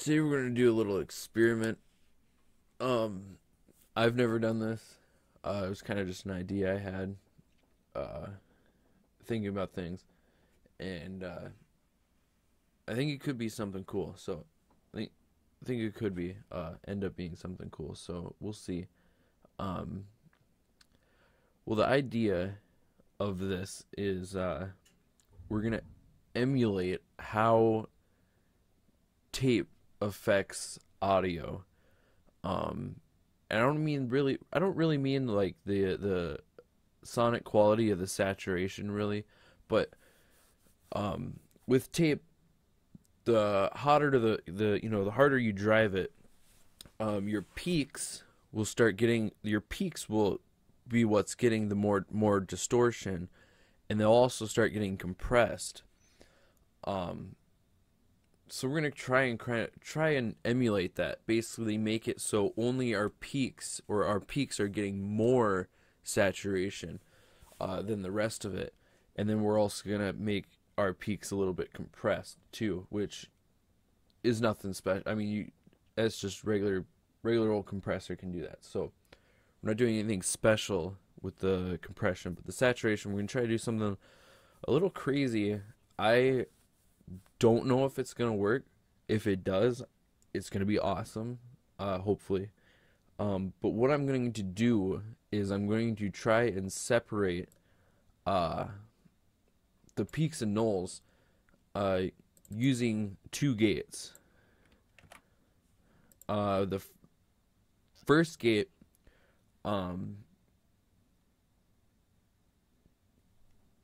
Today we're gonna do a little experiment. I've never done this. It was kind of just an idea I had, uh, thinking about things, and I think it could be something cool. So I think I think it could be end up being something cool. So we'll see. Um, well, the idea of this is we're gonna emulate how tape affects audio. Um, and I don't really mean like the sonic quality of the saturation really, but with tape, the hotter to the harder you drive it, your peaks will be what's getting the more distortion, and they'll also start getting compressed. Um, So we're gonna try and emulate that. Basically, make it so only our peaks are getting more saturation than the rest of it, and then we're also gonna make our peaks a little bit compressed too, which is nothing special. I mean, that's just regular old compressor can do that. So we're not doing anything special with the compression, but the saturation we're gonna try to do something a little crazy. I don't know if it's gonna work. If it does, it's gonna be awesome. Hopefully. But what I'm going to do is I'm going to try and separate the peaks and nulls using two gates. The first gate,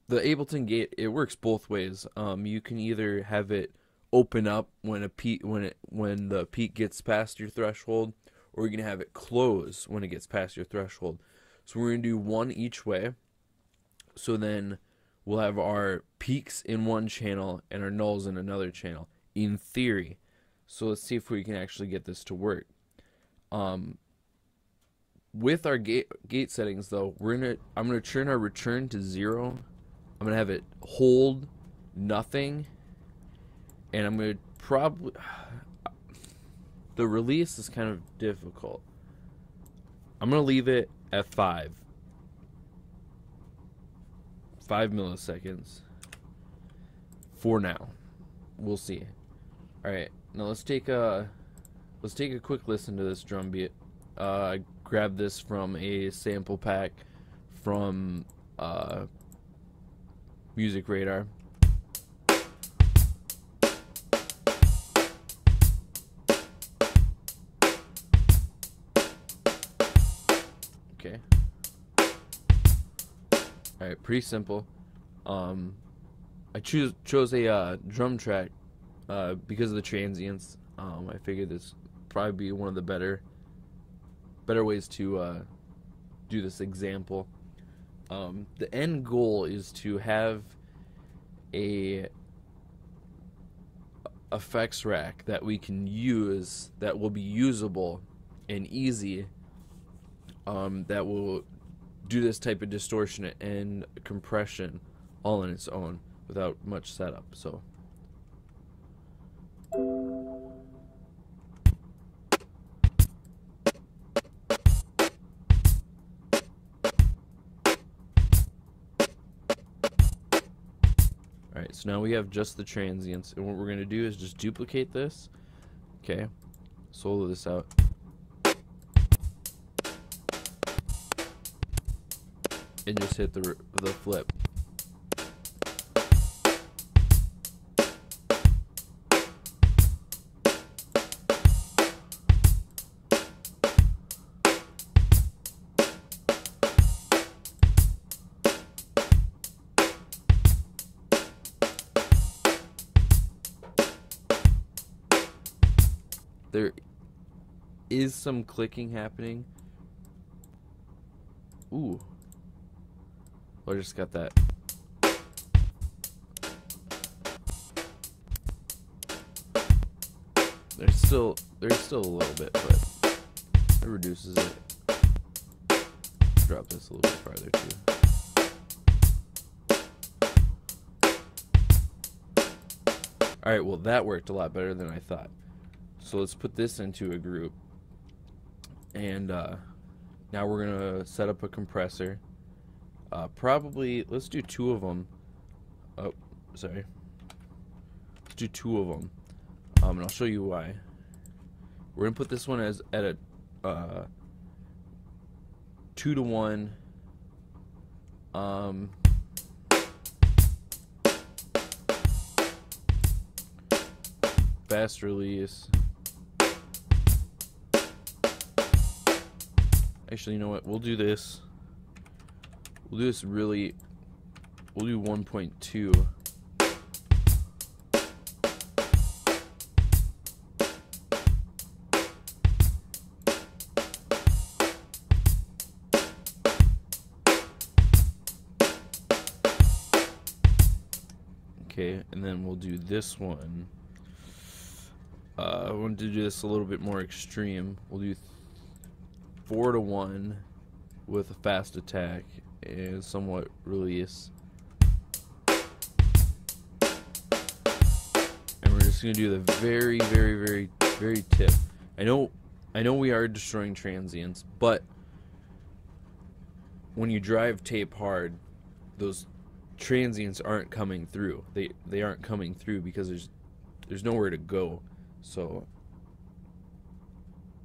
the Ableton gate, it works both ways. You can either have it open up when the peak gets past your threshold, or you can have it close when it gets past your threshold. So we're gonna do one each way. So then we'll have our peaks in one channel and our nulls in another channel, in theory. So let's see if we can actually get this to work. With our gate settings though, I'm gonna turn our return to 0. I'm gonna have it hold nothing, and I'm gonna probably the release is kind of difficult. I'm gonna leave it at 5 milliseconds for now. We'll see. All right, now let's take a quick listen to this drum beat. I grabbed this from a sample pack from Music Radar. Okay. Alright, pretty simple. I chose a drum track because of the transients. I figured this would probably be one of the better ways to do this example. The end goal is to have a effects rack that we can use that will be usable and easy, that will do this type of distortion and compression all on its own without much setup. So alright, so now we have just the transients, and what we're going to do is just duplicate this. Okay, solo this out. And just hit the flip. There is some clicking happening. Ooh. I just got that. There's still a little bit, but it reduces it. Drop this a little bit farther too. Alright, well that worked a lot better than I thought. So let's put this into a group. And now we're going to set up a compressor. Probably, let's do 2 of them. Oh, sorry. Let's do 2 of them. And I'll show you why. We're going to put this one as at a 2-to-1. Fast release. Actually, you know what? We'll do this. We'll do this really. We'll do 1.2. Okay, and then we'll do this one. I want to do this a little bit more extreme. We'll do 4-to-1 with a fast attack and somewhat release. And we're just gonna do the very, very, very, very tip. I know we are destroying transients, but when you drive tape hard, those transients aren't coming through. They aren't coming through because there's nowhere to go. So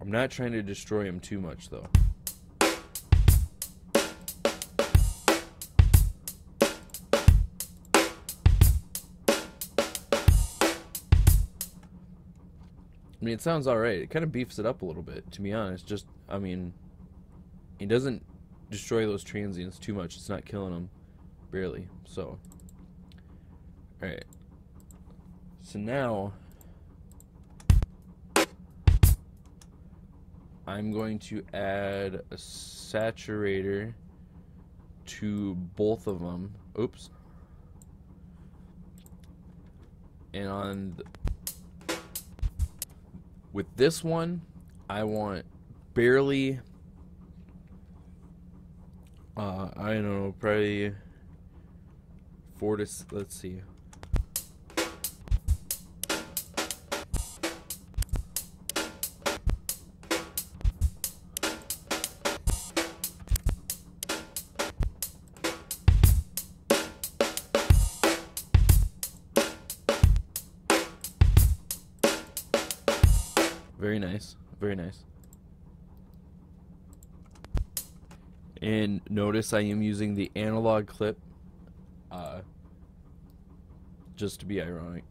I'm not trying to destroy them too much, though. I mean, it sounds alright. It kind of beefs it up a little bit, to be honest. Just, I mean, it doesn't destroy those transients too much. It's not killing them, barely. So, alright. So now, I'm going to add a saturator to both of them. Oops. And with this one, I want barely, I don't know, probably 4 to, let's see. Very nice, very nice. And notice I am using the analog clip, just to be ironic.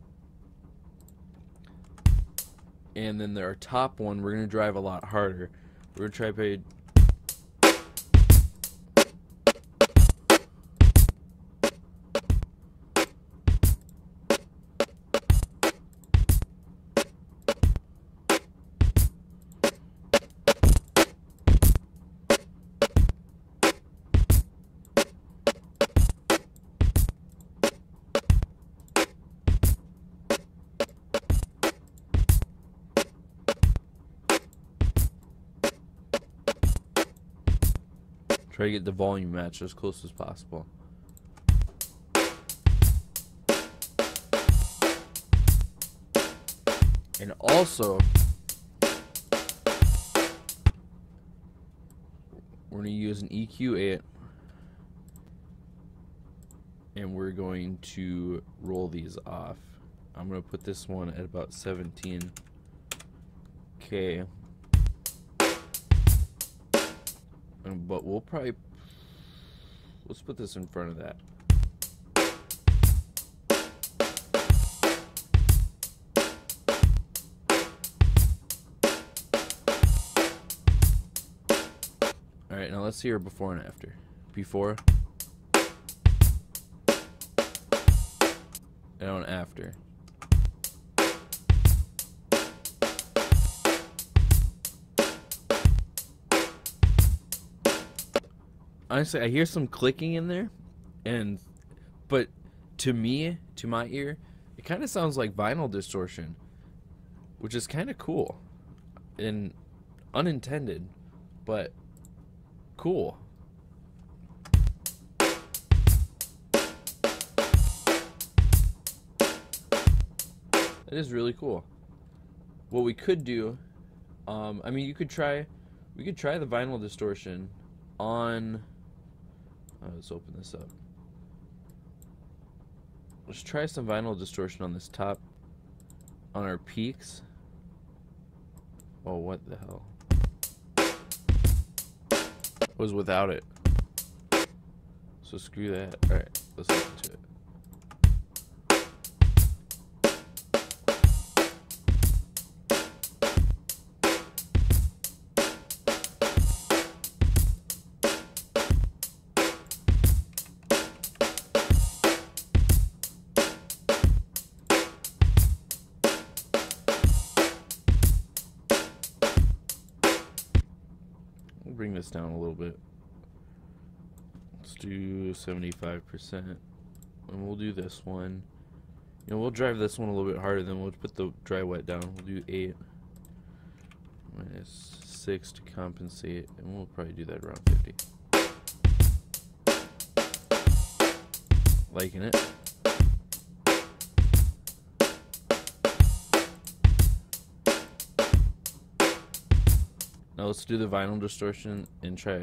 And then our top one, we're going to drive a lot harder. We're going to try to get the volume match as close as possible. And also, we're going to use an EQ8, and we're going to roll these off. I'm going to put this one at about 17. Okay. But we'll probably, let's put this in front of that. Alright, now let's see her before and after. Before. And after. Honestly, I hear some clicking in there, but to me, to my ear, it kind of sounds like vinyl distortion, which is kind of cool and unintended, but cool. That is really cool. what we could do, I mean, we could try the vinyl distortion on. Let's open this up. Let's try some vinyl distortion on this top, on our peaks. Oh, what the hell? It was without it. So screw that. Alright, let's listen to it. Bring this down a little bit. Let's do 75%, and we'll do this one. You know, we'll drive this one a little bit harder. Then we'll put the dry wet down. We'll do 8 minus 6 to compensate, and we'll probably do that around 50. Liking it. Now let's do the vinyl distortion and try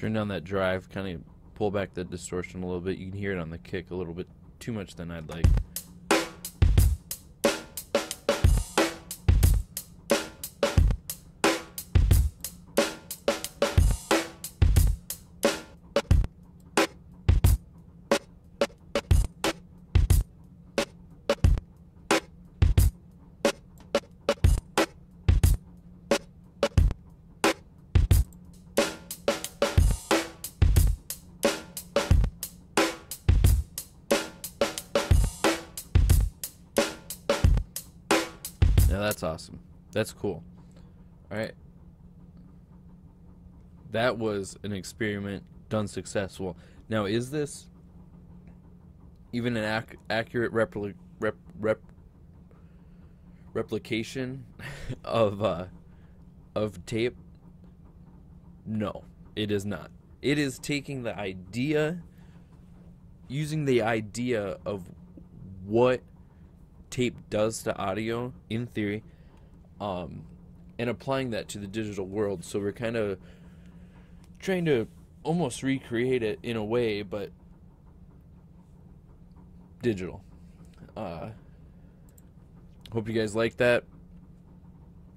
turn down that drive, kind of pull back the distortion a little bit. You can hear it on the kick a little bit too much than I'd like. Yeah, that's awesome. That's cool. Alright. That was an experiment done successful. Now, is this even an accurate replication of tape? No, it is not. It is taking the idea, using the idea of what tape does to audio in theory, and applying that to the digital world. So we're kind of trying to almost recreate it in a way, but digital. Hope you guys like that.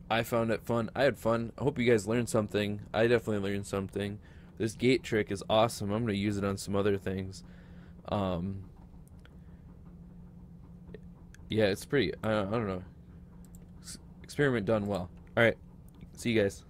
I found it fun. I had fun. I hope you guys learned something. I definitely learned something. This gate trick is awesome. I'm going to use it on some other things. Yeah, it's pretty, I don't know. Experiment done well. Alright, see you guys.